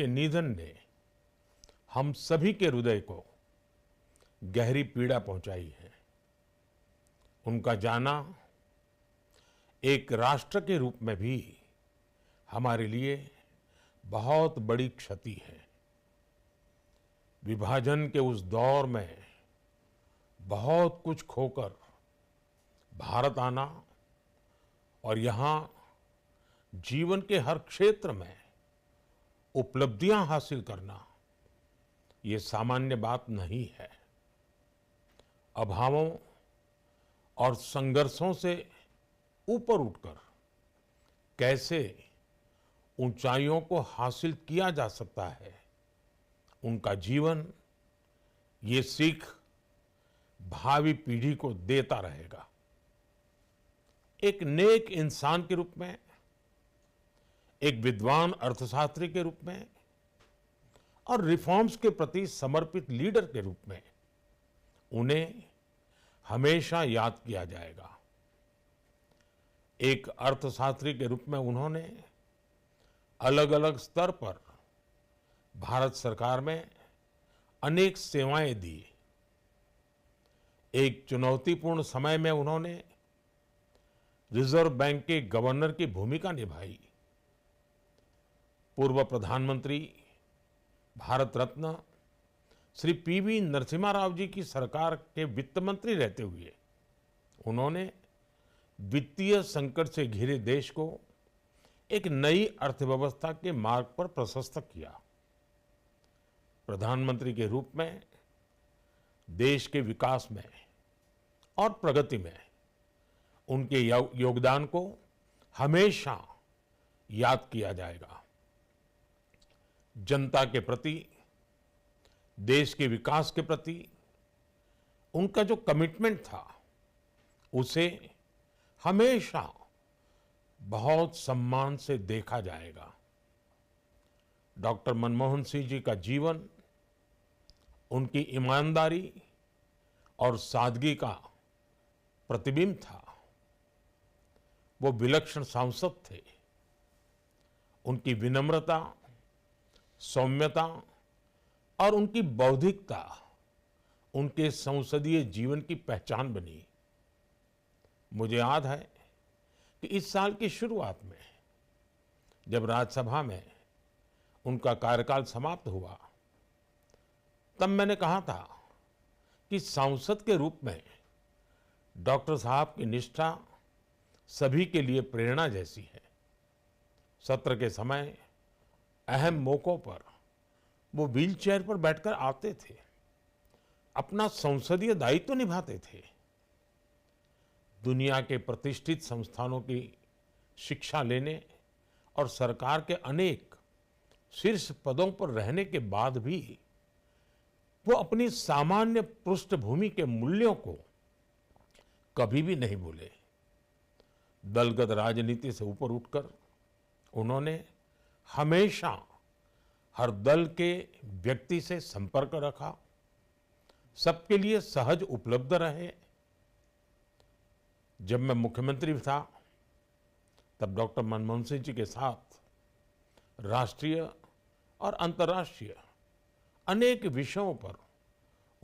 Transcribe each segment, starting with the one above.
के निधन ने हम सभी के हृदय को गहरी पीड़ा पहुंचाई है। उनका जाना एक राष्ट्र के रूप में भी हमारे लिए बहुत बड़ी क्षति है। विभाजन के उस दौर में बहुत कुछ खोकर भारत आना और यहाँ जीवन के हर क्षेत्र में उपलब्धियां हासिल करना, ये सामान्य बात नहीं है। अभावों और संघर्षों से ऊपर उठकर कैसे ऊंचाइयों को हासिल किया जा सकता है, उनका जीवन ये सीख भावी पीढ़ी को देता रहेगा। एक नेक इंसान के रूप में, एक विद्वान अर्थशास्त्री के रूप में और रिफॉर्म्स के प्रति समर्पित लीडर के रूप में उन्हें हमेशा याद किया जाएगा। एक अर्थशास्त्री के रूप में उन्होंने अलग अलग स्तर पर भारत सरकार में अनेक सेवाएं दी। एक चुनौतीपूर्ण समय में उन्होंने रिजर्व बैंक के गवर्नर की भूमिका निभाई। पूर्व प्रधानमंत्री भारत रत्न श्री पीवी नरसिम्हा राव जी की सरकार के वित्त मंत्री रहते हुए उन्होंने वित्तीय संकट से घिरे देश को एक नई अर्थव्यवस्था के मार्ग पर प्रशस्त किया। प्रधानमंत्री के रूप में देश के विकास में और प्रगति में उनके योगदान को हमेशा याद किया जाएगा। जनता के प्रति, देश के विकास के प्रति उनका जो कमिटमेंट था, उसे हमेशा बहुत सम्मान से देखा जाएगा। डॉक्टर मनमोहन सिंह जी का जीवन उनकी ईमानदारी और सादगी का प्रतिबिंब था। वो विलक्षण सांसद थे। उनकी विनम्रता, सौम्यता और उनकी बौद्धिकता उनके संसदीय जीवन की पहचान बनी। मुझे याद है कि इस साल की शुरुआत में जब राज्यसभा में उनका कार्यकाल समाप्त हुआ, तब मैंने कहा था कि सांसद के रूप में डॉक्टर साहब की निष्ठा सभी के लिए प्रेरणा जैसी है। सत्र के समय अहम मौकों पर वो व्हीलचेयर पर बैठकर आते थे, अपना संसदीय दायित्व निभाते थे। दुनिया के प्रतिष्ठित संस्थानों की शिक्षा लेने और सरकार के अनेक शीर्ष पदों पर रहने के बाद भी वो अपनी सामान्य पृष्ठभूमि के मूल्यों को कभी भी नहीं भूले। दलगत राजनीति से ऊपर उठकर उन्होंने हमेशा हर दल के व्यक्ति से संपर्क रखा, सबके लिए सहज उपलब्ध रहे। जब मैं मुख्यमंत्री था, तब डॉक्टर मनमोहन सिंह जी के साथ राष्ट्रीय और अंतर्राष्ट्रीय अनेक विषयों पर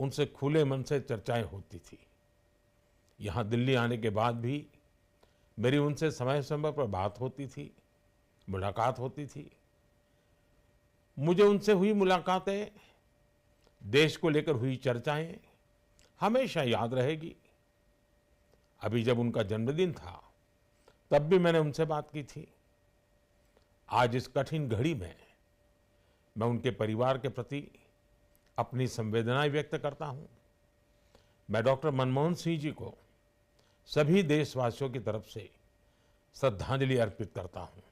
उनसे खुले मन से चर्चाएं होती थी। यहाँ दिल्ली आने के बाद भी मेरी उनसे समय समय पर बात होती थी, मुलाकात होती थी। मुझे उनसे हुई मुलाकातें, देश को लेकर हुई चर्चाएं हमेशा याद रहेगी। अभी जब उनका जन्मदिन था, तब भी मैंने उनसे बात की थी। आज इस कठिन घड़ी में मैं उनके परिवार के प्रति अपनी संवेदनाएं व्यक्त करता हूं। मैं डॉक्टर मनमोहन सिंह जी को सभी देशवासियों की तरफ से श्रद्धांजलि अर्पित करता हूं।